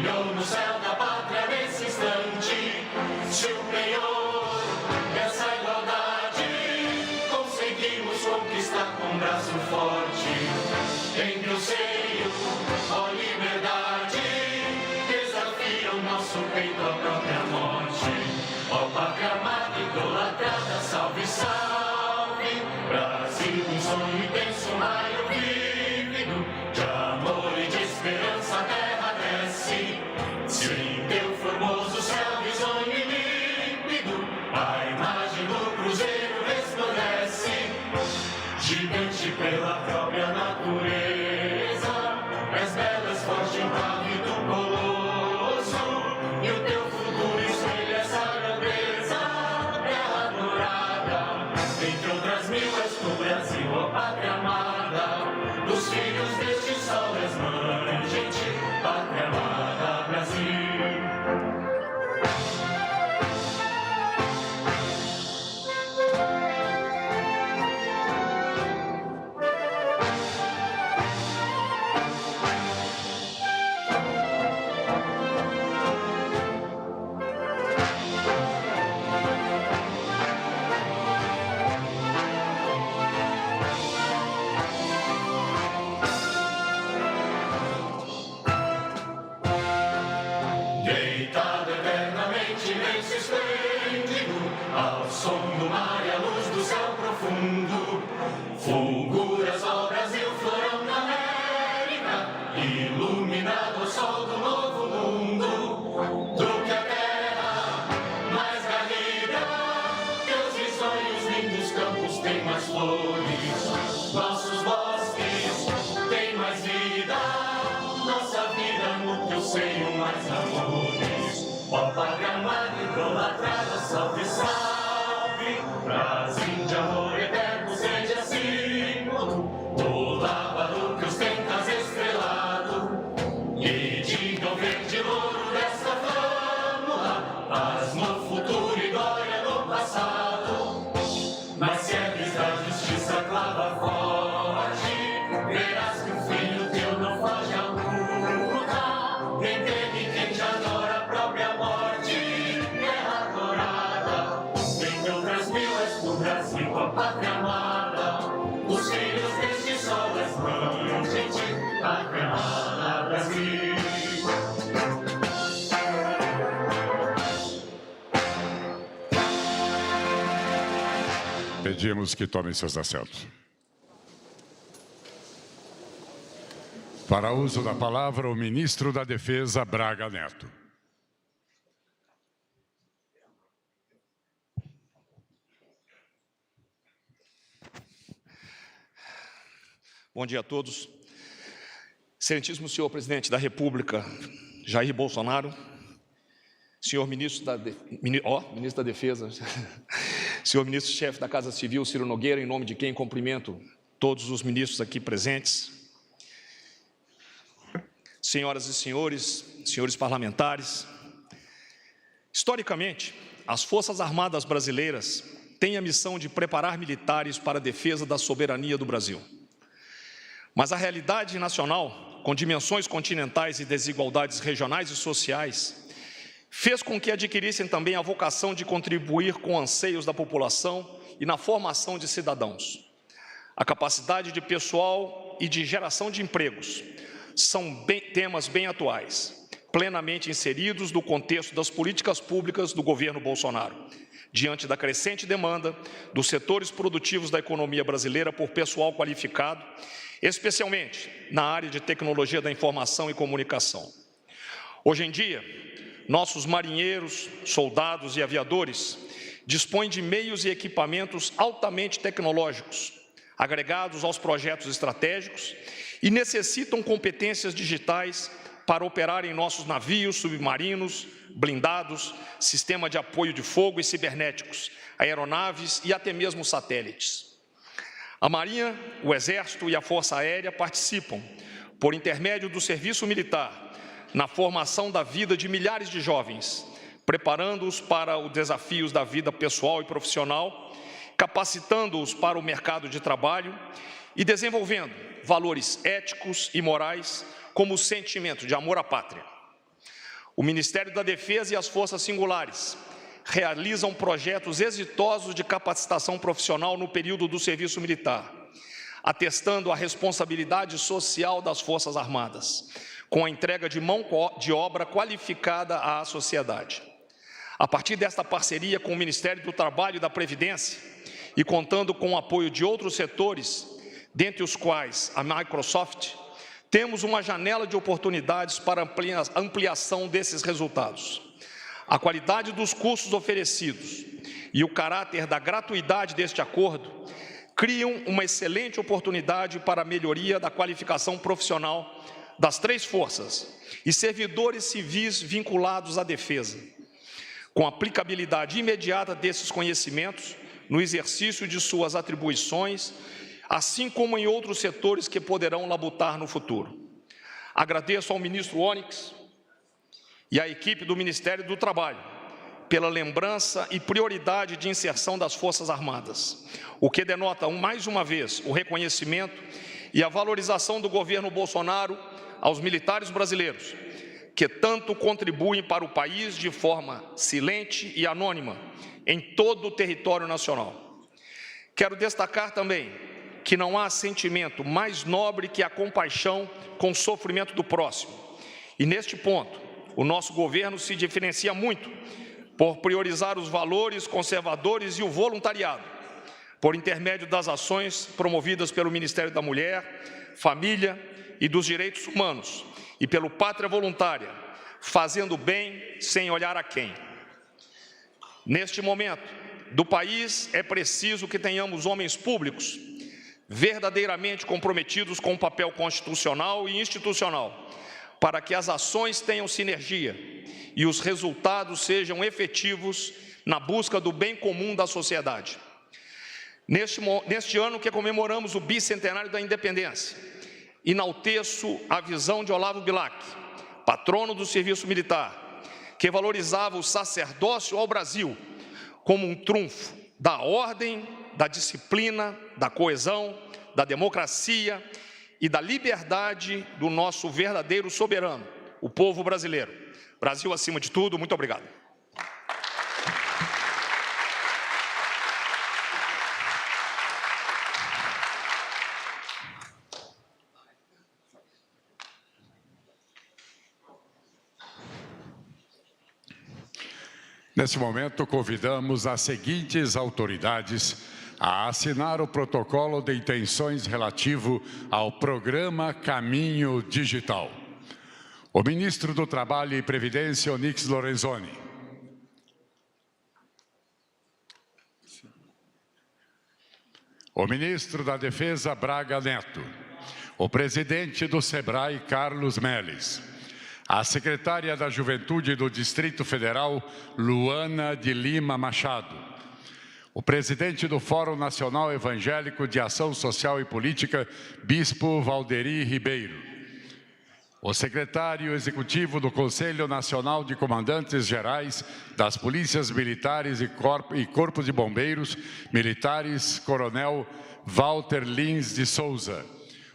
brilhou no céu da pátria nesse instante. Se o penhor dessa igualdade conseguimos conquistar com um braço forte, entre o seio, ó liberdade, desafia o nosso peito à própria morte. Ó pátria amada, idolatrada, salve, salve, Brasil, um sonho intenso, um raio vívido, de amor e de esperança a terra desce. Se em teu formoso céu risonho e límpido a imagem do cruzeiro resplandece, gigante pela própria natureza, és belas, forte, impávido, colosso, e o teu futuro espelha essa grandeza, terra dourada. Entre outras mil és tu, Brasil, ó pátria amada, dos filhos deste sol és mãe, gente, pátria amada, Brasil. Deitado eternamente nesse esplêndido, ao som do mar e à luz do céu profundo, fulguras, ó Brasil, florão da América, iluminado ao sol do novo mundo. Do que a terra mais garrida, teus risonhos lindos campos têm mais flores, nossos bosques têm mais vida, nossa vida no teu seio mais amores. Ó pátria amada, idolatrada, salve, salve, Brasil de amor eterno, seja símbolo do lábaro que ostentas estrelado, e diga o verde louro desta flâmula, paz no futuro e glória no passado. Mas se a luz da justiça clava forte, verás que o filho teu não foge à luta, entende quem te adora a própria morte, terra dourada. Entre outras mil és tu, Brasil, a pátria amada, os filhos deste sol és mãe, gente, pátria amada, Brasil. Pedimos que tomem seus assentos. Para uso da palavra, o ministro da Defesa, Braga Neto. Bom dia a todos. Excelentíssimo senhor presidente da República, Jair Bolsonaro, senhor ministro da Defesa, senhor ministro-chefe da Casa Civil, Ciro Nogueira, em nome de quem cumprimento todos os ministros aqui presentes, senhoras e senhores, senhores parlamentares. Historicamente, as Forças Armadas brasileiras têm a missão de preparar militares para a defesa da soberania do Brasil. Mas a realidade nacional, com dimensões continentais e desigualdades regionais e sociais, fez com que adquirissem também a vocação de contribuir com anseios da população e na formação de cidadãos. A capacidade de pessoal e de geração de empregos são temas bem atuais, plenamente inseridos no contexto das políticas públicas do governo Bolsonaro, diante da crescente demanda dos setores produtivos da economia brasileira por pessoal qualificado, especialmente na área de tecnologia da informação e comunicação. Hoje em dia, nossos marinheiros, soldados e aviadores dispõem de meios e equipamentos altamente tecnológicos, agregados aos projetos estratégicos e necessitam competências digitais para operar em nossos navios, submarinos, blindados, sistema de apoio de fogo e cibernéticos, aeronaves e até mesmo satélites. A Marinha, o Exército e a Força Aérea participam, por intermédio do serviço militar, na formação da vida de milhares de jovens, preparando-os para os desafios da vida pessoal e profissional, capacitando-os para o mercado de trabalho e desenvolvendo valores éticos e morais, como o sentimento de amor à pátria. O Ministério da Defesa e as Forças Singulares realizam projetos exitosos de capacitação profissional no período do serviço militar, atestando a responsabilidade social das Forças Armadas, com a entrega de mão de obra qualificada à sociedade. A partir desta parceria com o Ministério do Trabalho e da Previdência, e contando com o apoio de outros setores, dentre os quais a Microsoft, temos uma janela de oportunidades para ampliação desses resultados. A qualidade dos cursos oferecidos e o caráter da gratuidade deste acordo criam uma excelente oportunidade para a melhoria da qualificação profissional das três forças e servidores civis vinculados à defesa, com aplicabilidade imediata desses conhecimentos no exercício de suas atribuições, assim como em outros setores que poderão labutar no futuro. Agradeço ao ministro Onyx e à equipe do Ministério do Trabalho pela lembrança e prioridade de inserção das Forças Armadas, o que denota, mais uma vez, o reconhecimento e a valorização do governo Bolsonaro aos militares brasileiros, que tanto contribuem para o país de forma silente e anônima em todo o território nacional. Quero destacar também que não há sentimento mais nobre que a compaixão com o sofrimento do próximo. E neste ponto, o nosso governo se diferencia muito por priorizar os valores conservadores e o voluntariado, por intermédio das ações promovidas pelo Ministério da Mulher, Família e dos Direitos Humanos, e pelo Pátria Voluntária, fazendo bem sem olhar a quem. Neste momento do país, é preciso que tenhamos homens públicos verdadeiramente comprometidos com o papel constitucional e institucional, para que as ações tenham sinergia e os resultados sejam efetivos na busca do bem comum da sociedade. Neste ano que comemoramos o bicentenário da independência, enalteço a visão de Olavo Bilac, patrono do serviço militar, que valorizava o sacerdócio ao Brasil como um trunfo da ordem, da disciplina, da coesão, da democracia e da liberdade do nosso verdadeiro soberano, o povo brasileiro. Brasil acima de tudo, muito obrigado. Nesse momento, convidamos as seguintes autoridades a assinar o protocolo de intenções relativo ao programa Caminho Digital. O ministro do Trabalho e Previdência, Onyx Lorenzoni. O ministro da Defesa, Braga Neto. O presidente do SEBRAE, Carlos Melles. A secretária da Juventude do Distrito Federal, Luana de Lima Machado. O presidente do Fórum Nacional Evangélico de Ação Social e Política, Bispo Valderi Ribeiro. O secretário executivo do Conselho Nacional de Comandantes Gerais das Polícias Militares e Corpo de Bombeiros Militares, Coronel Walter Lins de Souza.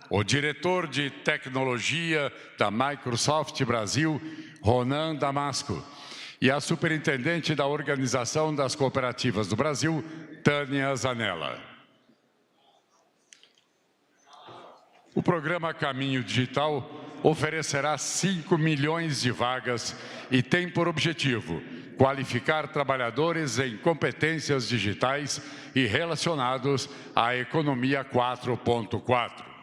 O diretor de tecnologia da Microsoft Brasil, Ronan Damasco, e a superintendente da Organização das Cooperativas do Brasil, Tânia Zanella. O programa Caminho Digital oferecerá 5 milhões de vagas e tem por objetivo qualificar trabalhadores em competências digitais e relacionados à economia 4.4.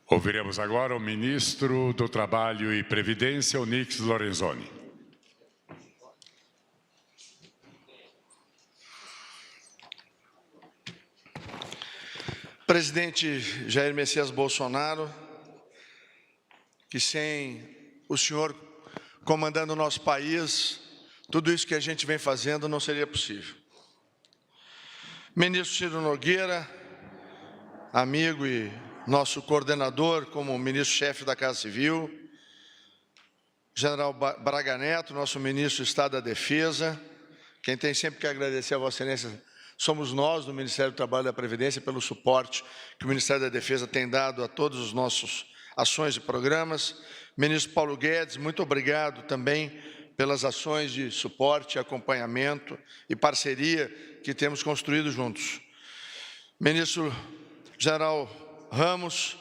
Ouviremos agora o ministro do Trabalho e Previdência, Onyx Lorenzoni. Presidente Jair Messias Bolsonaro, que sem o senhor comandando o nosso país, tudo isso que a gente vem fazendo não seria possível. Ministro Ciro Nogueira, amigo e nosso coordenador como ministro-chefe da Casa Civil, General Braga Neto, nosso ministro do Estado da Defesa, quem tem sempre que agradecer a Vossa Excelência somos nós, do Ministério do Trabalho e da Previdência, pelo suporte que o Ministério da Defesa tem dado a todos os nossos ações e programas. Ministro Paulo Guedes, muito obrigado também pelas ações de suporte, acompanhamento e parceria que temos construído juntos. Ministro General Ramos,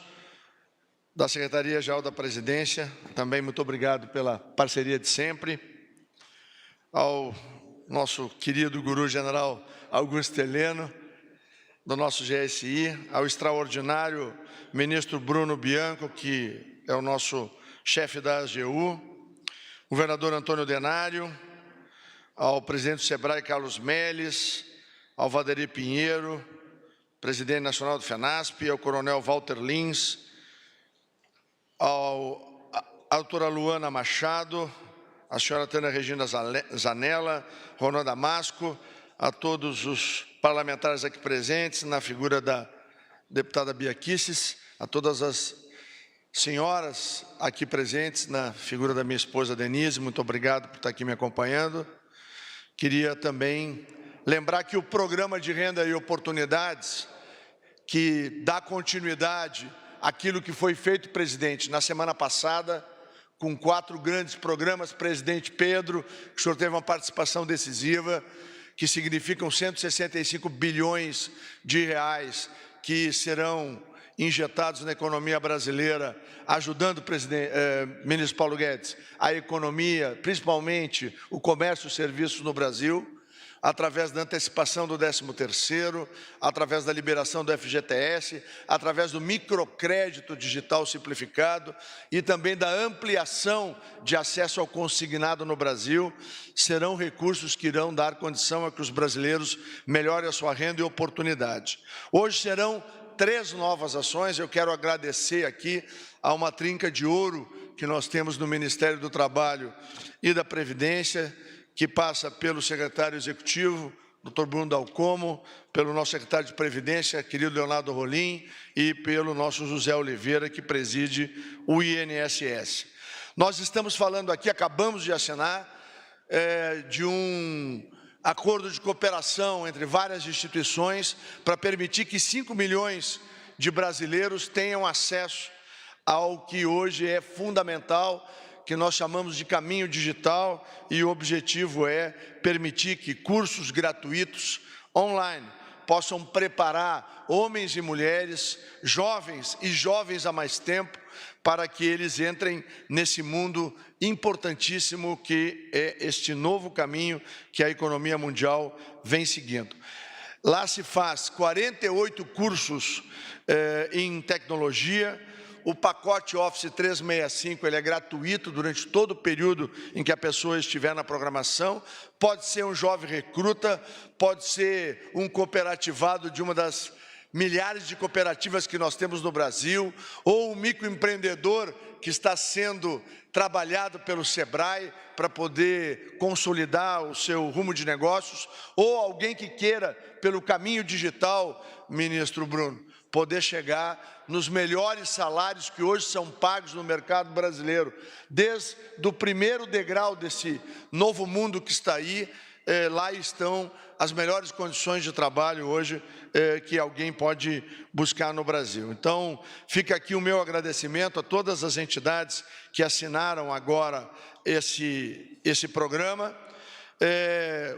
da Secretaria-Geral da Presidência, também muito obrigado pela parceria de sempre. Ao nosso querido guru general Augusto Heleno, do nosso GSI, ao extraordinário ministro Bruno Bianco, que é o nosso chefe da AGU, governador Antônio Denário, ao presidente do SEBRAE, Carlos Melles, ao Valderi Pinheiro, presidente nacional do FENASP, ao coronel Walter Lins, à doutora Luana Machado, à senhora Tânia Regina Zanella, Ronan Damasco, a todos os parlamentares aqui presentes, na figura da deputada Bia Kicis, a todas as senhoras aqui presentes, na figura da minha esposa Denise, muito obrigado por estar aqui me acompanhando. Queria também lembrar que o Programa de Renda e Oportunidades, que dá continuidade àquilo que foi feito, presidente, na semana passada, com 4 grandes programas, presidente Pedro, que o senhor teve uma participação decisiva, que significam 165 bilhões de reais que serão injetados na economia brasileira, ajudando o ministro Paulo Guedes, a economia, principalmente o comércio e serviços no Brasil, através da antecipação do 13º, através da liberação do FGTS, através do microcrédito digital simplificado e também da ampliação de acesso ao consignado no Brasil, serão recursos que irão dar condição a que os brasileiros melhorem a sua renda e oportunidade. Hoje serão 3 novas ações. Eu quero agradecer aqui a uma trinca de ouro que nós temos no Ministério do Trabalho e da Previdência, que passa pelo secretário executivo, Dr. Bruno Dalcomo, pelo nosso secretário de Previdência, querido Leonardo Rolim, e pelo nosso José Oliveira, que preside o INSS. Nós estamos falando aqui, acabamos de assinar, de um acordo de cooperação entre várias instituições para permitir que 5 milhões de brasileiros tenham acesso ao que hoje é fundamental, que nós chamamos de caminho digital, e o objetivo é permitir que cursos gratuitos online possam preparar homens e mulheres, jovens e jovens há mais tempo, para que eles entrem nesse mundo importantíssimo que é este novo caminho que a economia mundial vem seguindo. Lá se faz 48 cursos em tecnologia. O pacote Office 365 ele é gratuito durante todo o período em que a pessoa estiver na programação. Pode ser um jovem recruta, pode ser um cooperativado de uma das milhares de cooperativas que nós temos no Brasil, ou um microempreendedor que está sendo trabalhado pelo SEBRAE para poder consolidar o seu rumo de negócios, ou alguém que queira, pelo caminho digital, ministro Bruno, poder chegar nos melhores salários que hoje são pagos no mercado brasileiro. Desde o primeiro degrau desse novo mundo que está aí, lá estão as melhores condições de trabalho hoje que alguém pode buscar no Brasil. Então, fica aqui o meu agradecimento a todas as entidades que assinaram agora esse programa,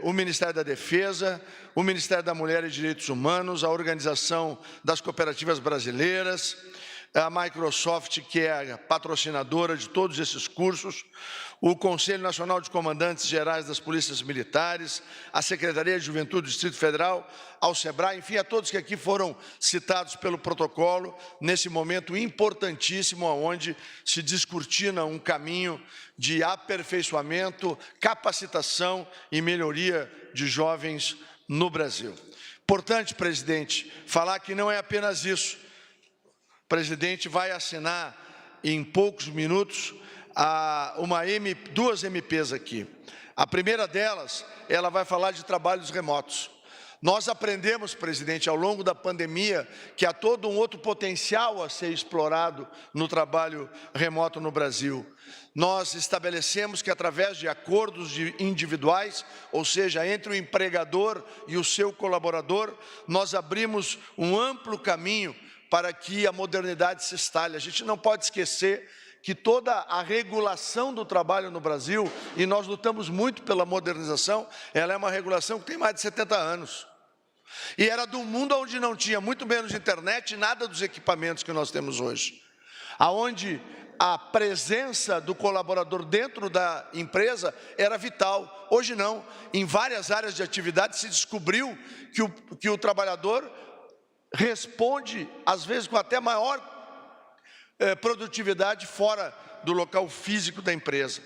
o Ministério da Defesa, o Ministério da Mulher e Direitos Humanos, a Organização das Cooperativas Brasileiras, a Microsoft, que é a patrocinadora de todos esses cursos, o Conselho Nacional de Comandantes Gerais das Polícias Militares, a Secretaria de Juventude do Distrito Federal, ao SEBRAE, enfim, a todos que aqui foram citados pelo protocolo, nesse momento importantíssimo, onde se descortina um caminho de aperfeiçoamento, capacitação e melhoria de jovens no Brasil. Importante, presidente, falar que não é apenas isso. O presidente vai assinar em poucos minutos duas MPs aqui. A primeira delas, ela vai falar de trabalhos remotos. Nós aprendemos, presidente, ao longo da pandemia, que há todo um outro potencial a ser explorado no trabalho remoto no Brasil. Nós estabelecemos que, através de acordos individuais, ou seja, entre o empregador e o seu colaborador, nós abrimos um amplo caminho para que a modernidade se instale. A gente não pode esquecer que toda a regulação do trabalho no Brasil, e nós lutamos muito pela modernização, ela é uma regulação que tem mais de 70 anos. E era de um mundo onde não tinha muito menos internet e nada dos equipamentos que nós temos hoje. Aonde a presença do colaborador dentro da empresa era vital. Hoje não. Em várias áreas de atividade se descobriu que o trabalhador responde, às vezes, com até maior produtividade fora do local físico da empresa.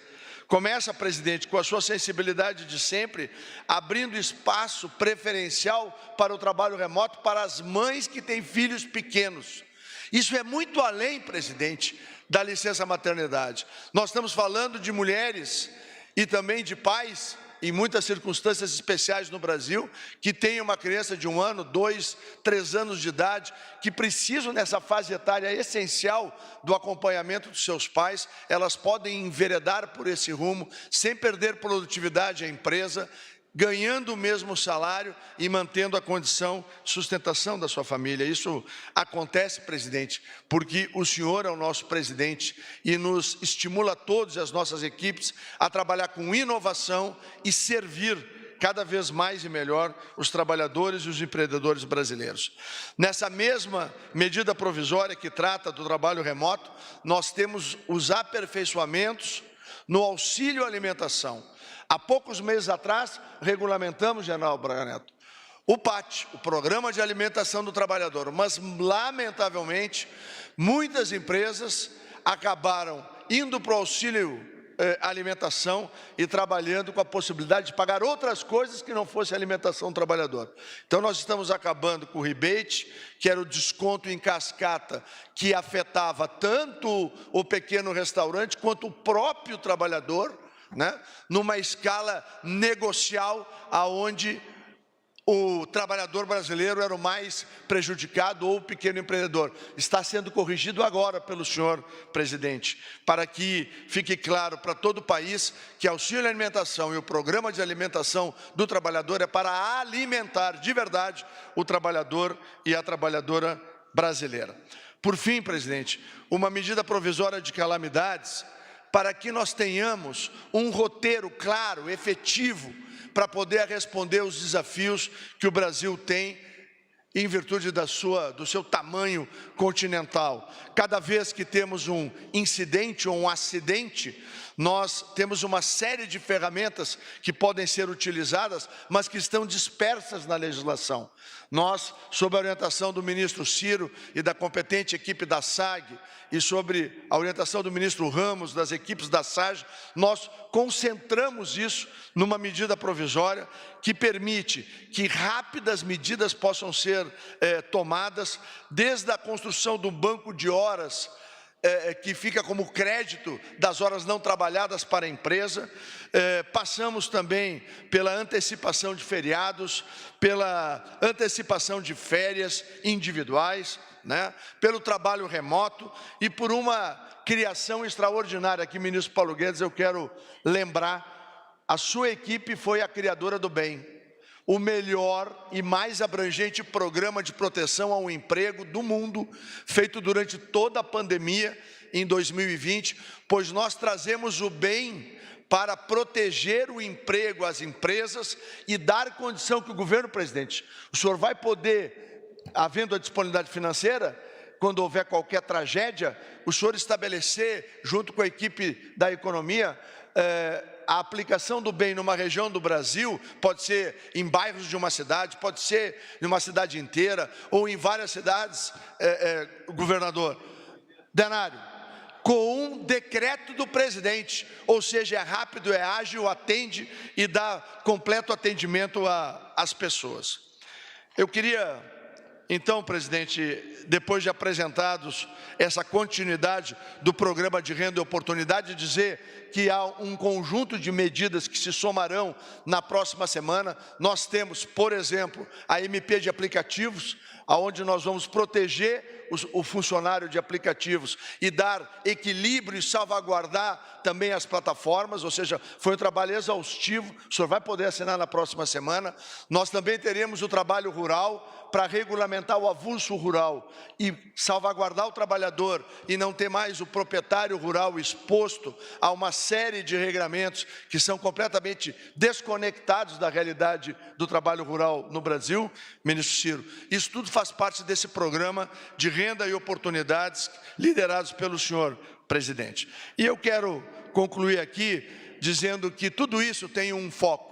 Começa, presidente, com a sua sensibilidade de sempre, abrindo espaço preferencial para o trabalho remoto para as mães que têm filhos pequenos. Isso é muito além, presidente, da licença maternidade. Nós estamos falando de mulheres e também de pais, em muitas circunstâncias especiais no Brasil, que têm uma criança de 1 ano, 2, 3 anos de idade, que precisam nessa fase etária essencial do acompanhamento dos seus pais. Elas podem enveredar por esse rumo, sem perder produtividade à empresa, ganhando o mesmo salário e mantendo a condição de sustentação da sua família. Isso acontece, presidente, porque o senhor é o nosso presidente e nos estimula todos e as nossas equipes a trabalhar com inovação e servir cada vez mais e melhor os trabalhadores e os empreendedores brasileiros. Nessa mesma medida provisória que trata do trabalho remoto, nós temos os aperfeiçoamentos no auxílio alimentação. Há poucos meses atrás, regulamentamos, general Braga Neto, o PAT, o Programa de Alimentação do Trabalhador, mas, lamentavelmente, muitas empresas acabaram indo para o auxílio alimentação e trabalhando com a possibilidade de pagar outras coisas que não fosse alimentação do trabalhador. Então, nós estamos acabando com o rebate, que era o desconto em cascata, que afetava tanto o pequeno restaurante quanto o próprio trabalhador, numa escala negocial, aonde o trabalhador brasileiro era o mais prejudicado, ou o pequeno empreendedor. Está sendo corrigido agora pelo senhor presidente, para que fique claro para todo o país que auxílio alimentação e o programa de alimentação do trabalhador é para alimentar de verdade o trabalhador e a trabalhadora brasileira. Por fim, presidente, uma medida provisória de calamidades, para que nós tenhamos um roteiro claro, efetivo, para poder responder aos desafios que o Brasil tem em virtude do seu tamanho continental. Cada vez que temos um incidente ou um acidente, nós temos uma série de ferramentas que podem ser utilizadas, mas que estão dispersas na legislação. Nós, sob a orientação do ministro Ciro e da competente equipe da SAG, e sobre a orientação do ministro Ramos, das equipes da SAG, nós concentramos isso numa medida provisória que permite que rápidas medidas possam ser tomadas, desde a construção do banco de horas, que fica como crédito das horas não trabalhadas para a empresa. Passamos também pela antecipação de feriados, pela antecipação de férias individuais, pelo trabalho remoto e por uma criação extraordinária. Aqui, ministro Paulo Guedes, eu quero lembrar, a sua equipe foi a criadora do BEM, o melhor e mais abrangente programa de proteção ao emprego do mundo, feito durante toda a pandemia em 2020, pois nós trazemos o BEM para proteger o emprego às empresas e dar condição que o governo, presidente, o senhor vai poder, havendo a disponibilidade financeira, quando houver qualquer tragédia, o senhor estabelecer, junto com a equipe da economia, a aplicação do bem numa região do Brasil, pode ser em bairros de uma cidade, pode ser em uma cidade inteira, ou em várias cidades, governador Denário, com um decreto do presidente, ou seja, é rápido, é ágil, atende e dá completo atendimento às pessoas. Eu queria, então, presidente, depois de apresentados essa continuidade do programa de renda e oportunidade, dizer que há um conjunto de medidas que se somarão na próxima semana. Nós temos, por exemplo, a MP de aplicativos, onde nós vamos proteger o funcionário de aplicativos e dar equilíbrio e salvaguardar também as plataformas, ou seja, foi um trabalho exaustivo, o senhor vai poder assinar na próxima semana. Nós também teremos o trabalho rural, para regulamentar o avulso rural e salvaguardar o trabalhador e não ter mais o proprietário rural exposto a uma série de regramentos que são completamente desconectados da realidade do trabalho rural no Brasil, ministro Ciro. Isso tudo faz parte desse programa de renda e oportunidades liderados pelo senhor presidente. E eu quero concluir aqui dizendo que tudo isso tem um foco.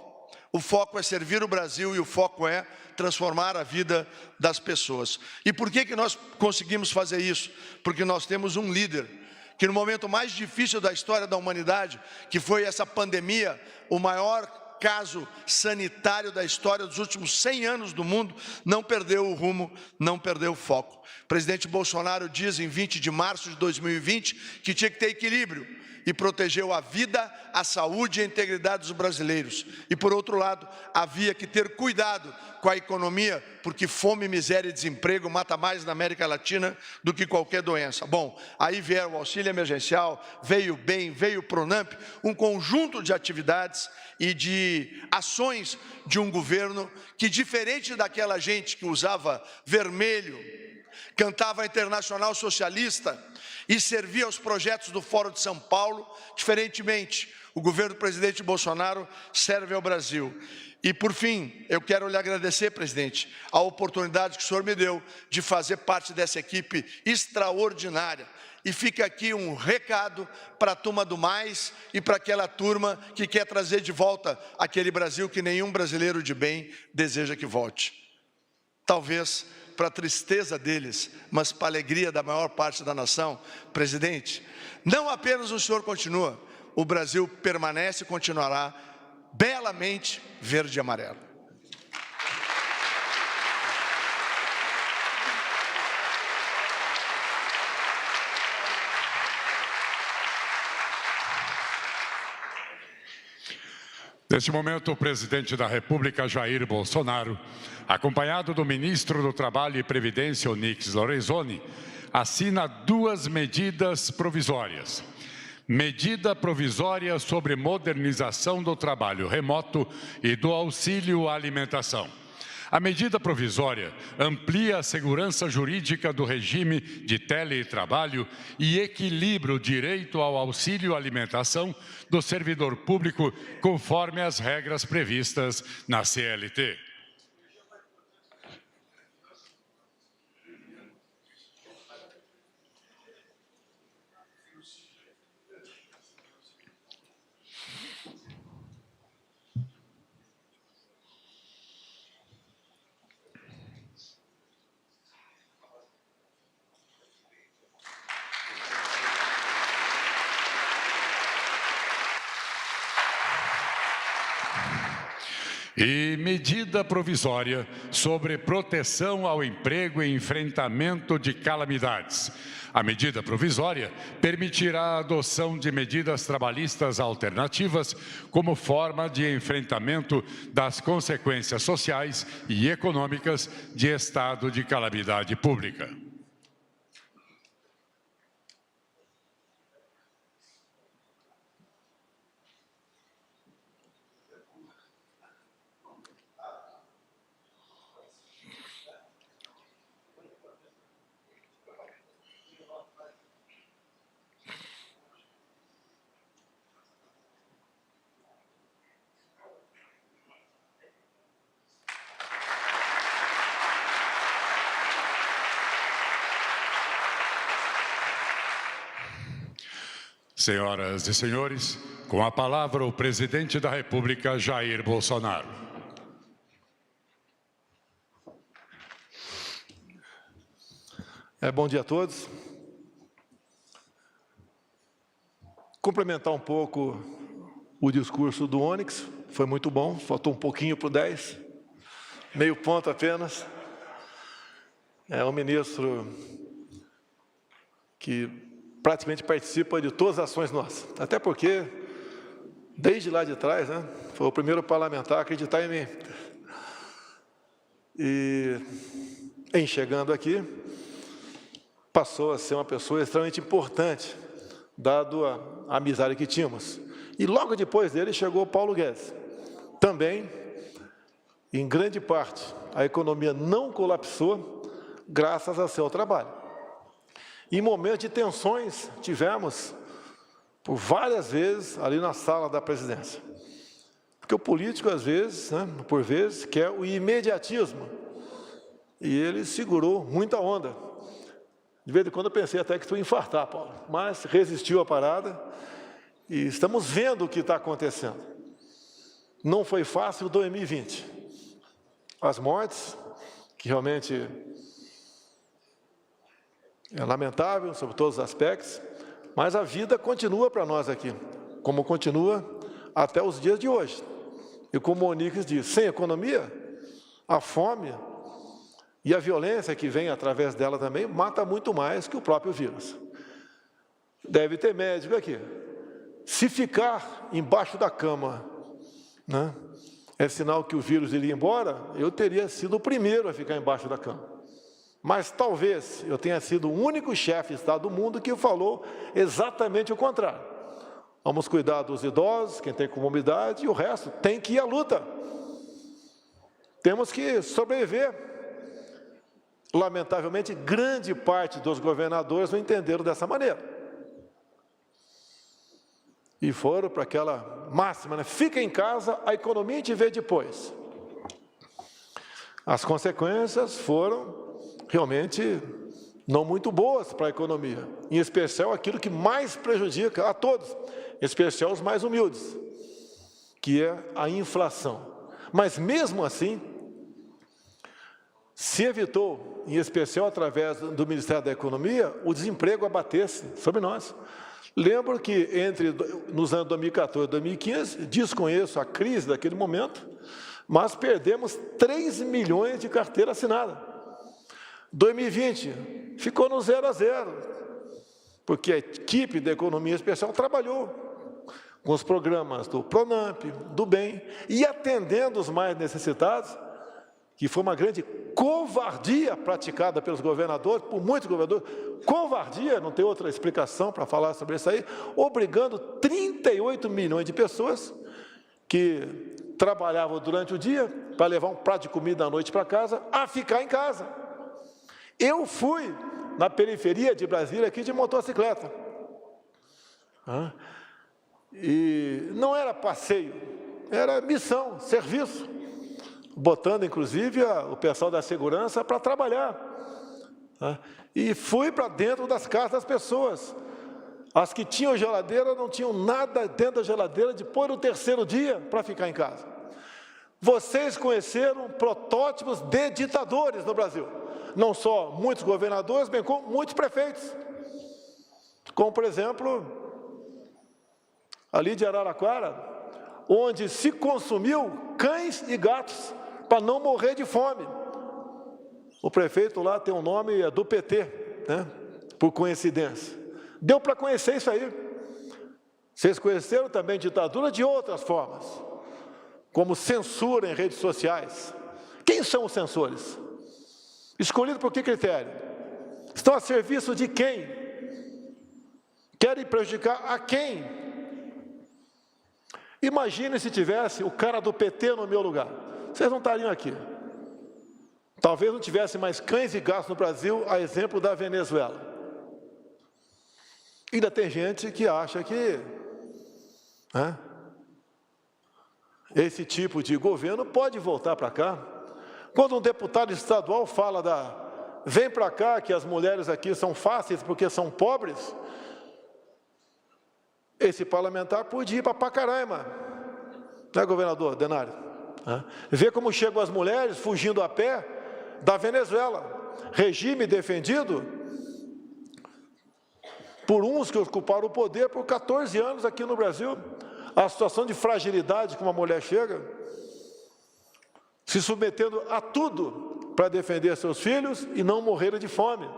O foco é servir o Brasil e o foco é transformar a vida das pessoas. E por que nós conseguimos fazer isso? Porque nós temos um líder que no momento mais difícil da história da humanidade, que foi essa pandemia, o maior caso sanitário da história dos últimos 100 anos do mundo, não perdeu o rumo, não perdeu o foco. O presidente Bolsonaro diz em 20 de março de 2020 que tinha que ter equilíbrio e protegeu a vida, a saúde e a integridade dos brasileiros. E, por outro lado, havia que ter cuidado com a economia, porque fome, miséria e desemprego mata mais na América Latina do que qualquer doença. Bom, aí veio o auxílio emergencial, veio o BEM, veio o PRONAMP, um conjunto de atividades e de ações de um governo que, diferente daquela gente que usava vermelho, cantava a Internacional Socialista e servia aos projetos do Fórum de São Paulo, diferentemente, o governo do presidente Bolsonaro serve ao Brasil. E, por fim, eu quero lhe agradecer, presidente, a oportunidade que o senhor me deu de fazer parte dessa equipe extraordinária. E fica aqui um recado para a turma do Mais e para aquela turma que quer trazer de volta aquele Brasil que nenhum brasileiro de bem deseja que volte. Talvez para a tristeza deles, mas para a alegria da maior parte da nação, presidente, não apenas o senhor continua, o Brasil permanece e continuará belamente verde e amarelo. Neste momento, o presidente da República, Jair Bolsonaro, acompanhado do ministro do Trabalho e Previdência, Onyx Lorenzoni, assina duas medidas provisórias. Medida provisória sobre modernização do trabalho remoto e do auxílio à alimentação. A medida provisória amplia a segurança jurídica do regime de teletrabalho e equilibra o direito ao auxílio alimentação do servidor público conforme as regras previstas na CLT. E medida provisória sobre proteção ao emprego e enfrentamento de calamidades. A medida provisória permitirá a adoção de medidas trabalhistas alternativas como forma de enfrentamento das consequências sociais e econômicas de estado de calamidade pública. Senhoras e senhores, com a palavra o presidente da República, Jair Bolsonaro. Bom dia a todos. Complementar um pouco o discurso do Onyx, foi muito bom, faltou um pouquinho para o 10, meio ponto apenas. É um ministro que praticamente participa de todas as ações nossas, até porque, desde lá de trás, né, foi o primeiro parlamentar a acreditar em mim. E, em chegando aqui, passou a ser uma pessoa extremamente importante, dado a amizade que tínhamos. E logo depois dele chegou Paulo Guedes. Também, em grande parte, a economia não colapsou graças a seu trabalho. Em momentos de tensões, tivemos por várias vezes ali na sala da presidência. Porque o político, às vezes, né, por vezes, quer o imediatismo. E ele segurou muita onda. De vez em quando eu pensei até que tu ia infartar, Paulo, mas resistiu à parada e estamos vendo o que está acontecendo. Não foi fácil 2020. As mortes, que realmente é lamentável sobre todos os aspectos, mas a vida continua para nós aqui, como continua até os dias de hoje. E como o Onyx diz, sem economia, a fome e a violência que vem através dela também mata muito mais que o próprio vírus. Deve ter médico aqui. Se ficar embaixo da cama, né, é sinal que o vírus iria embora, eu teria sido o primeiro a ficar embaixo da cama. Mas talvez eu tenha sido o único chefe de Estado do mundo que falou exatamente o contrário. Vamos cuidar dos idosos, quem tem comorbidade, e o resto tem que ir à luta. Temos que sobreviver. Lamentavelmente, grande parte dos governadores não entenderam dessa maneira. E foram para aquela máxima, né? Fica em casa, a economia a gente vê depois. As consequências foram realmente não muito boas para a economia, em especial aquilo que mais prejudica a todos, em especial os mais humildes, que é a inflação. Mas mesmo assim, se evitou, em especial através do Ministério da Economia, o desemprego abatesse sobre nós. Lembro que nos anos 2014 e 2015, desconheço a crise daquele momento, mas perdemos 3 milhões de carteira assinada. 2020 ficou no 0 a 0, porque a equipe da Economia Especial trabalhou com os programas do Pronamp, do BEM, e atendendo os mais necessitados, que foi uma grande covardia praticada pelos governadores, por muitos governadores, covardia, não tem outra explicação para falar sobre isso aí, obrigando 38 milhões de pessoas que trabalhavam durante o dia para levar um prato de comida à noite para casa, a ficar em casa. Eu fui na periferia de Brasília aqui de motocicleta. E não era passeio, era missão, serviço. Botando, inclusive, o pessoal da segurança para trabalhar. E fui para dentro das casas das pessoas. As que tinham geladeira não tinham nada dentro da geladeira depois do 3º dia para ficar em casa. Vocês conheceram protótipos de ditadores no Brasil. Não só muitos governadores, bem como muitos prefeitos. Como, por exemplo, ali de Araraquara, onde se consumiu cães e gatos para não morrer de fome. O prefeito lá tem um nome do PT, né? Por coincidência. Deu para conhecer isso aí. Vocês conheceram também ditadura de outras formas, como censura em redes sociais. Quem são os censores? Escolhidos por que critério? Estão a serviço de quem? Querem prejudicar a quem? Imagine se tivesse o cara do PT no meu lugar. Vocês não estariam aqui. Talvez não tivesse mais cães e gatos no Brasil, a exemplo da Venezuela. Ainda tem gente que acha que esse tipo de governo pode voltar para cá. Quando um deputado estadual fala vem para cá que as mulheres aqui são fáceis porque são pobres, esse parlamentar podia ir para Pacaraima, não é, governador Denário? Ver como chegam as mulheres fugindo a pé da Venezuela, regime defendido por uns que ocuparam o poder por 14 anos aqui no Brasil. A situação de fragilidade que uma mulher chega, se submetendo a tudo para defender seus filhos e não morrerem de fome.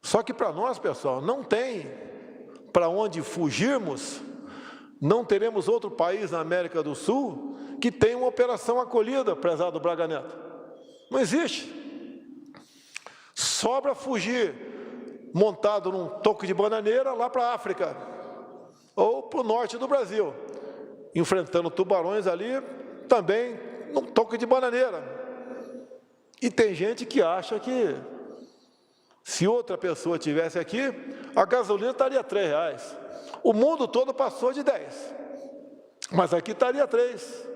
Só que para nós, pessoal, não tem para onde fugirmos, não teremos outro país na América do Sul que tenha uma operação acolhida, prezado Braga Neto. Não existe. Sobra fugir montado num toco de bananeira lá para a África, ou para o norte do Brasil, enfrentando tubarões ali, também num toco de bananeira. E tem gente que acha que, se outra pessoa tivesse aqui, a gasolina estaria R$3. O mundo todo passou de 10, mas aqui estaria 3.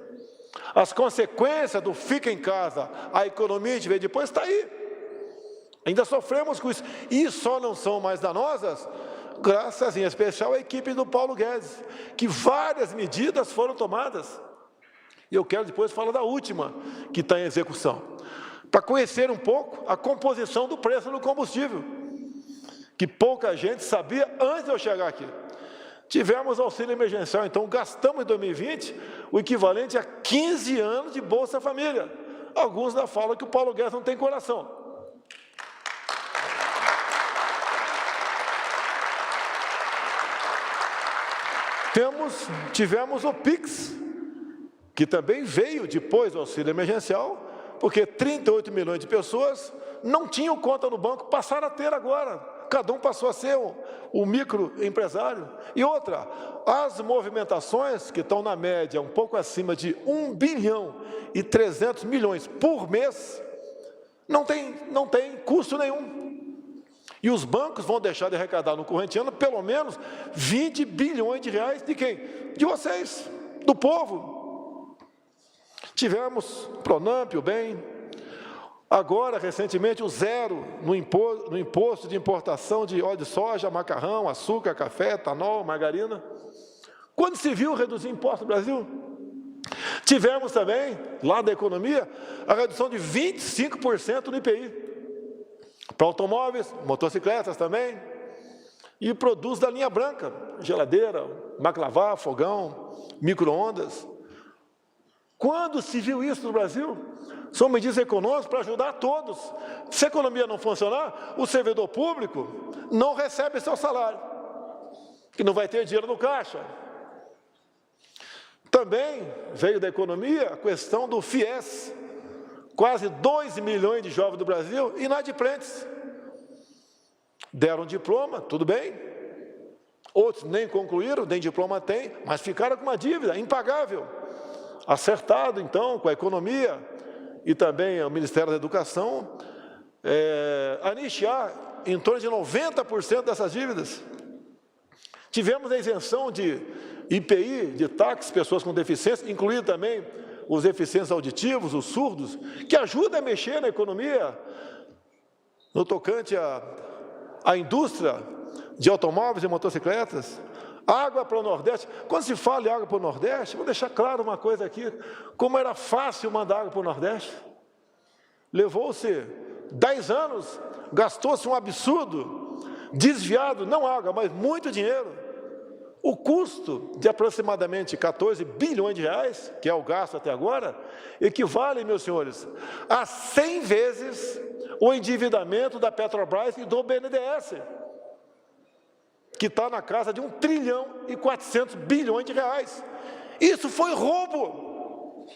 As consequências do fica em casa, a economia a gente vê depois, está aí. Ainda sofremos com isso. E só não são mais danosas, graças em especial à equipe do Paulo Guedes, que várias medidas foram tomadas. E eu quero depois falar da última, que está em execução, para conhecer um pouco a composição do preço do combustível, que pouca gente sabia antes de eu chegar aqui. Tivemos auxílio emergencial, então gastamos em 2020 o equivalente a 15 anos de Bolsa Família. Alguns ainda falam que o Paulo Guedes não tem coração. Tivemos o PIX, que também veio depois do auxílio emergencial, porque 38 milhões de pessoas não tinham conta no banco, passaram a ter agora. Cada um passou a ser um microempresário. E outra, as movimentações que estão na média um pouco acima de 1 bilhão e 300 milhões por mês, não tem custo nenhum. E os bancos vão deixar de arrecadar no corrente ano pelo menos 20 bilhões de reais de quem? De vocês, do povo. Tivemos Pronamp, o bem. Agora, recentemente, o zero no imposto de importação de óleo de soja, macarrão, açúcar, café, etanol, margarina. Quando se viu reduzir imposto no Brasil? Tivemos também, lá da economia, a redução de 25% no IPI. Para automóveis, motocicletas também, e produtos da linha branca, geladeira, máquina de lavar, fogão, micro-ondas. Quando se viu isso no Brasil? São medidas econômicas para ajudar a todos. Se a economia não funcionar, o servidor público não recebe seu salário, que não vai ter dinheiro no caixa. Também veio da economia a questão do FIES. Quase 2 milhões de jovens do Brasil inadimplentes. Deram diploma, tudo bem. Outros nem concluíram, nem diploma têm, mas ficaram com uma dívida impagável. Acertado, então, com a economia e também o Ministério da Educação, anistiar em torno de 90% dessas dívidas. Tivemos a isenção de IPI, de taxas, pessoas com deficiência, incluindo também os deficientes auditivos, os surdos, que ajudam a mexer na economia, no tocante à indústria de automóveis e motocicletas. Água para o Nordeste. Quando se fala em água para o Nordeste, vou deixar claro uma coisa aqui, como era fácil mandar água para o Nordeste. Levou-se 10 anos, gastou-se um absurdo, desviado, não água, mas muito dinheiro. O custo de aproximadamente 14 bilhões de reais, que é o gasto até agora, equivale, meus senhores, a 100 vezes o endividamento da Petrobras e do BNDES, que está na casa de 1 trilhão e 400 bilhões de reais. Isso foi roubo,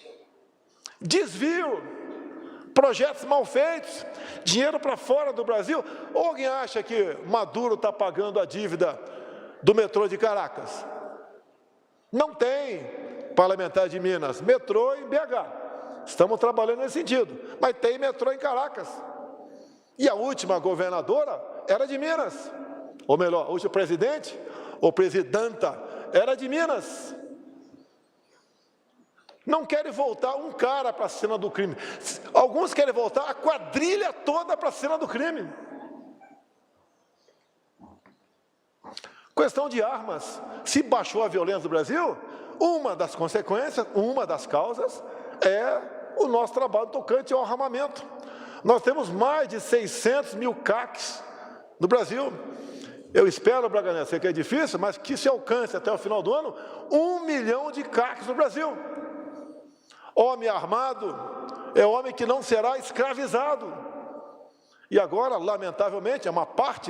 desvio, projetos mal feitos, dinheiro para fora do Brasil. Ou alguém acha que Maduro está pagando a dívida do metrô de Caracas? Não tem parlamentar de Minas, metrô em BH. Estamos trabalhando nesse sentido, mas tem metrô em Caracas. E a última governadora era de Minas, ou melhor, hoje o presidente, ou presidenta, era de Minas. Não querem voltar um cara para a cena do crime. Alguns querem voltar a quadrilha toda para a cena do crime. Questão de armas. Se baixou a violência do Brasil, uma das consequências, uma das causas, é o nosso trabalho tocante ao armamento. Nós temos mais de 600 mil CACs no Brasil. Eu espero, Braga Neto, sei que é difícil, mas que se alcance até o final do ano 1 milhão de CACs no Brasil. Homem armado é homem que não será escravizado. E agora, lamentavelmente, é uma parte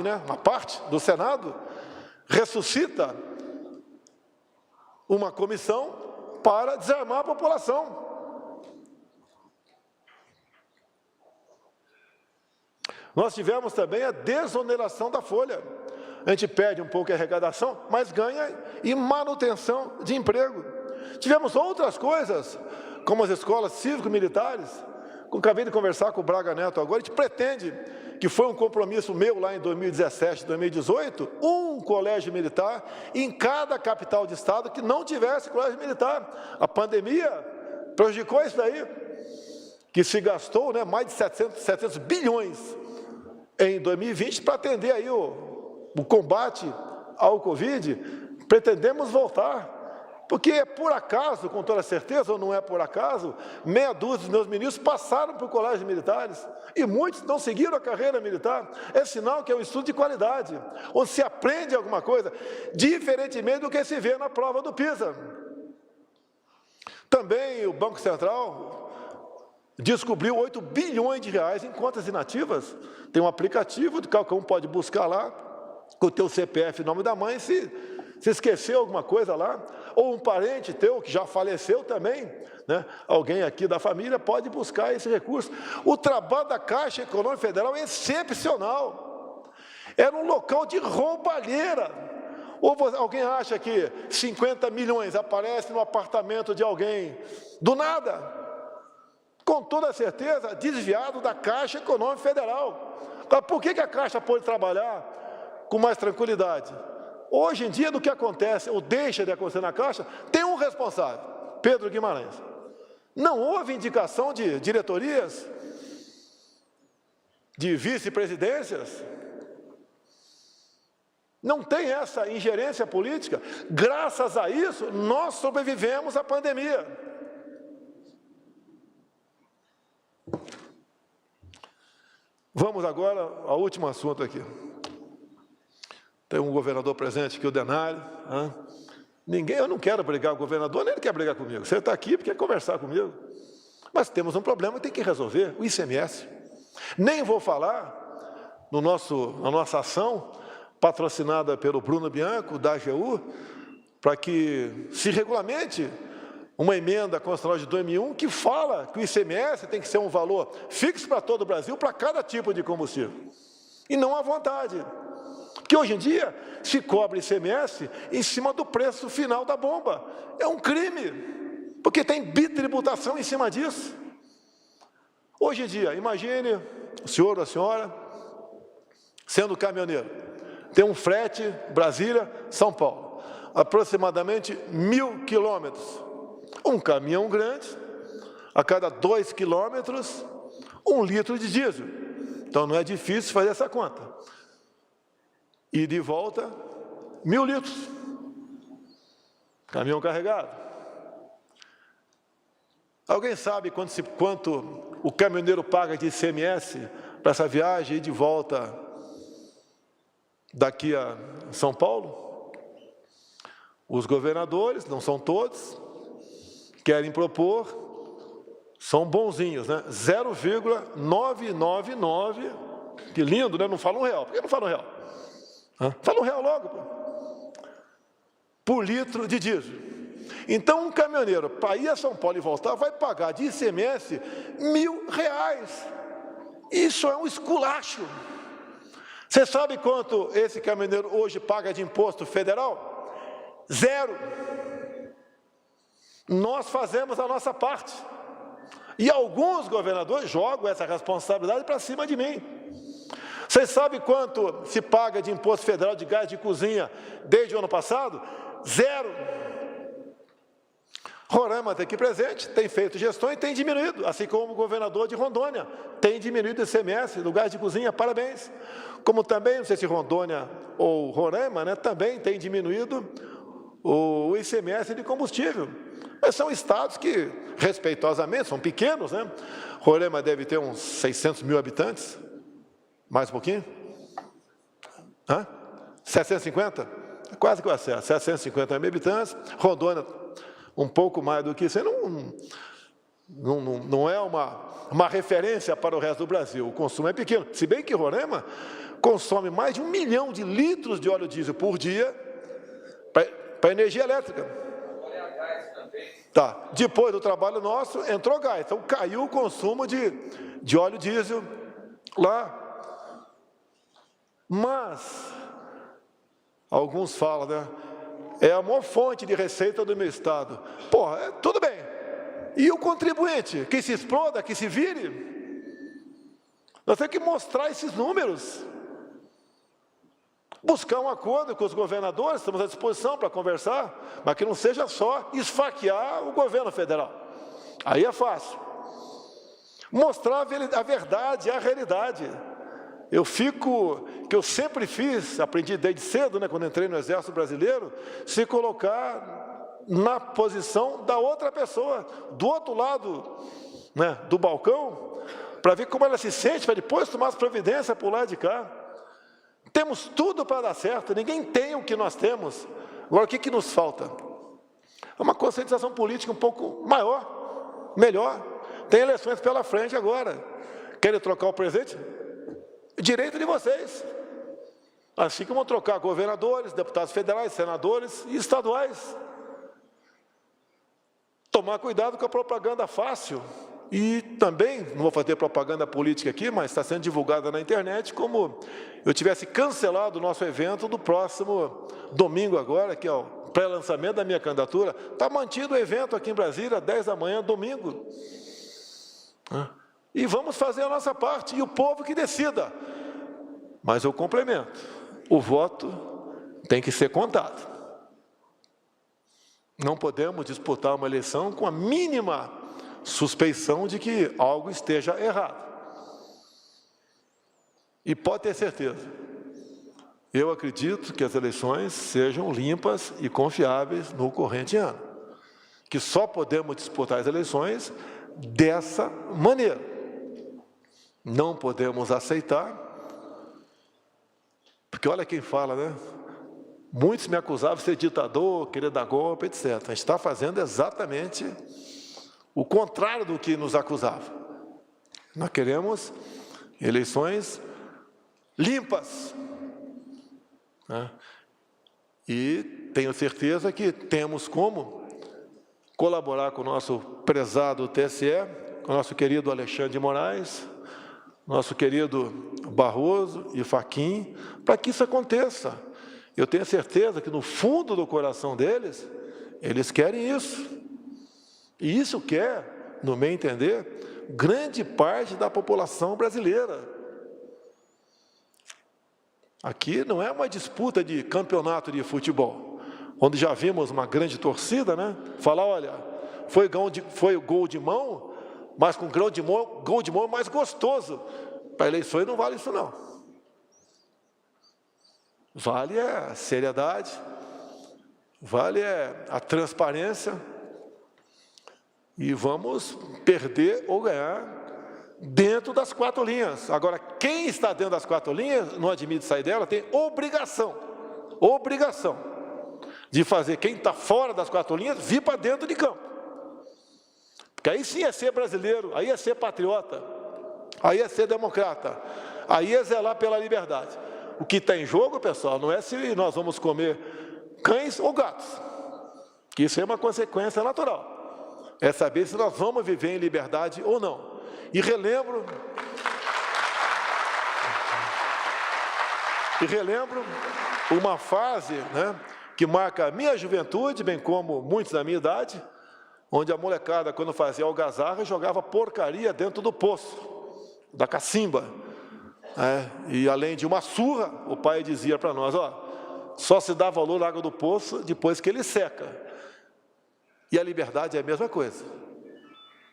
do Senado ressuscita uma comissão para desarmar a população. Nós tivemos também a desoneração da folha. A gente perde um pouco a arrecadação, mas ganha em manutenção de emprego. Tivemos outras coisas, como as escolas cívico-militares. Acabei de conversar com o Braga Neto agora, a gente pretende, que foi um compromisso meu lá em 2017, 2018, um colégio militar em cada capital de estado que não tivesse colégio militar. A pandemia prejudicou isso daí, que se gastou mais de 700 bilhões em 2020 para atender aí o combate ao Covid. Pretendemos voltar. Porque é por acaso, com toda certeza, ou não é por acaso, meia dúzia dos meus ministros passaram por colégios militares e muitos não seguiram a carreira militar. É sinal que é um estudo de qualidade, onde se aprende alguma coisa, diferentemente do que se vê na prova do PISA. Também o Banco Central descobriu 8 bilhões de reais em contas inativas. Tem um aplicativo que qualquer um pode buscar lá, com o teu CPF e nome da mãe, se esqueceu alguma coisa lá, ou um parente teu que já faleceu também, alguém aqui da família pode buscar esse recurso. O trabalho da Caixa Econômica Federal é excepcional. Era um local de roubalheira. Ou alguém acha que 50 milhões aparece no apartamento de alguém do nada? Com toda certeza, desviado da Caixa Econômica Federal. Por que a Caixa pode trabalhar com mais tranquilidade? Hoje em dia, do que acontece ou deixa de acontecer na Caixa, tem um responsável, Pedro Guimarães. Não houve indicação de diretorias, de vice-presidências. Não tem essa ingerência política. Graças a isso, nós sobrevivemos à pandemia. Vamos agora ao último assunto aqui. Tem um governador presente aqui, o Denário. Eu não quero brigar com o governador, nem ele quer brigar comigo. Você está aqui porque quer conversar comigo. Mas temos um problema que tem que resolver, o ICMS. Nem vou falar na nossa ação, patrocinada pelo Bruno Bianco, da AGU, para que se regulamente uma emenda constitucional de 2001 que fala que o ICMS tem que ser um valor fixo para todo o Brasil, para cada tipo de combustível. E não à vontade. Que hoje em dia se cobra ICMS em cima do preço final da bomba. É um crime, porque tem bitributação em cima disso. Hoje em dia, imagine o senhor ou a senhora sendo caminhoneiro. Tem um frete Brasília-São Paulo, aproximadamente 1.000 quilômetros. Um caminhão grande, a cada 2 quilômetros, 1 litro de diesel. Então não é difícil fazer essa conta. E de volta, 1.000 litros. Caminhão carregado. Alguém sabe quanto o caminhoneiro paga de ICMS para essa viagem e de volta daqui a São Paulo? Os governadores, não são todos, querem propor, são bonzinhos, 0,999, que lindo, Não fala R$1. Por que não fala R$1? Fala R$1 logo, por litro de diesel. Então, um caminhoneiro, para ir a São Paulo e voltar, vai pagar de ICMS R$1.000. Isso é um esculacho. Você sabe quanto esse caminhoneiro hoje paga de imposto federal? 0. Nós fazemos a nossa parte. E alguns governadores jogam essa responsabilidade para cima de mim. Vocês sabem quanto se paga de imposto federal de gás de cozinha desde o ano passado? 0. Roraima está aqui presente, tem feito gestão e tem diminuído, assim como o governador de Rondônia tem diminuído o ICMS do gás de cozinha, parabéns. Como também, não sei se Rondônia ou Roraima, né, também tem diminuído o ICMS de combustível. Mas são estados que, respeitosamente, são pequenos, né? Roraima deve ter uns 600 mil habitantes, mais um pouquinho. 750? Quase que eu acerto, 750 mil habitantes. Rondônia, um pouco mais do que isso. Não é uma referência para o resto do Brasil. O consumo é pequeno. Se bem que Roraima consome mais de 1 milhão de litros de óleo diesel por dia para energia elétrica. Tá. Depois do trabalho nosso, entrou gás. Então, caiu o consumo de óleo diesel lá. Mas, alguns falam, né? É a maior fonte de receita do meu estado. Porra, tudo bem. E o contribuinte? Que se exploda, que se vire? Nós temos que mostrar esses números. Buscar um acordo com os governadores, estamos à disposição para conversar, mas que não seja só esfaquear o governo federal. Aí é fácil. Mostrar a verdade, a realidade. Que eu sempre fiz, aprendi desde cedo, né, quando entrei no Exército Brasileiro, se colocar na posição da outra pessoa, do outro lado, né, do balcão, para ver como ela se sente, para depois tomar as providências por lá de cá. Temos tudo para dar certo, ninguém tem o que nós temos. Agora, o que nos falta? É uma conscientização política um pouco maior, melhor. Tem eleições pela frente agora. Querem trocar o presidente? Direito de vocês. Assim como trocar governadores, deputados federais, senadores e estaduais. Tomar cuidado com a propaganda fácil. E também, não vou fazer propaganda política aqui, mas está sendo divulgada na internet, como eu tivesse cancelado o nosso evento do próximo domingo agora, que é o pré-lançamento da minha candidatura. Está mantido o evento aqui em Brasília, 10 da manhã, domingo. E vamos fazer a nossa parte, e o povo que decida. Mas eu complemento, o voto tem que ser contado. Não podemos disputar uma eleição com a mínima suspeição de que algo esteja errado. E pode ter certeza, eu acredito que as eleições sejam limpas e confiáveis no corrente ano. Que só podemos disputar as eleições dessa maneira. Não podemos aceitar, porque olha quem fala, né? Muitos me acusavam de ser ditador, querer dar golpe, etc. A gente está fazendo exatamente o contrário do que nos acusava. Nós queremos eleições limpas. Né? E tenho certeza que temos como colaborar com o nosso prezado TSE, com o nosso querido Alexandre de Moraes, nosso querido Barroso e Fachin, para que isso aconteça. Eu tenho certeza que no fundo do coração deles, eles querem isso. E isso quer, no meu entender, grande parte da população brasileira. Aqui não é uma disputa de campeonato de futebol, onde já vimos uma grande torcida, né? Falar, olha, foi gol de mão, mas com gol de mão mais gostoso. Para eleições não vale isso não. Vale a seriedade, vale a transparência, e vamos perder ou ganhar dentro das 4 linhas. Agora, quem está dentro das 4 linhas, não admite sair dela, tem obrigação de fazer quem está fora das 4 linhas vir para dentro de campo. Porque aí sim é ser brasileiro, aí é ser patriota, aí é ser democrata, aí é zelar pela liberdade. O que está em jogo, pessoal, não é se nós vamos comer cães ou gatos, que isso é uma consequência natural. É saber se nós vamos viver em liberdade ou não. E relembro uma fase, né, que marca a minha juventude, bem como muitos da minha idade, onde a molecada, quando fazia algazarra, jogava porcaria dentro do poço, da cacimba. E além de uma surra, o pai dizia para nós, ó, só se dá valor à água do poço depois que ele seca. E a liberdade é a mesma coisa.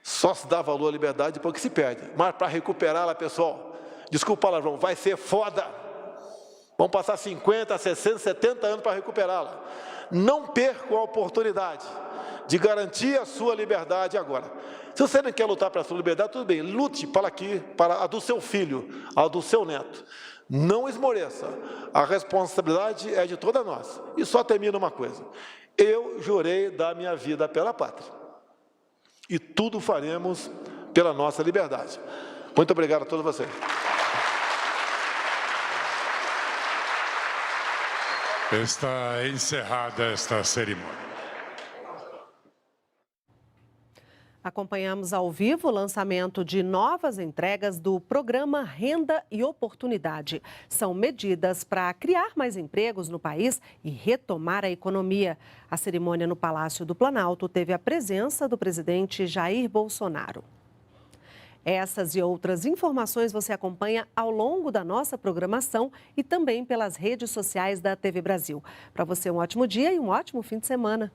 Só se dá valor à liberdade depois que se perde. Mas para recuperá-la, pessoal, desculpa o palavrão, vai ser foda. Vão passar 50, 60, 70 anos para recuperá-la. Não percam a oportunidade de garantir a sua liberdade agora. Se você não quer lutar para a sua liberdade, tudo bem, lute para a do seu filho, a do seu neto. Não esmoreça, a responsabilidade é de toda nós. E só termina uma coisa, eu jurei dar minha vida pela pátria. E tudo faremos pela nossa liberdade. Muito obrigado a todos vocês. Está encerrada esta cerimônia. Acompanhamos ao vivo o lançamento de novas entregas do programa Renda e Oportunidade. São medidas para criar mais empregos no país e retomar a economia. A cerimônia no Palácio do Planalto teve a presença do presidente Jair Bolsonaro. Essas e outras informações você acompanha ao longo da nossa programação e também pelas redes sociais da TV Brasil. Para você, um ótimo dia e um ótimo fim de semana.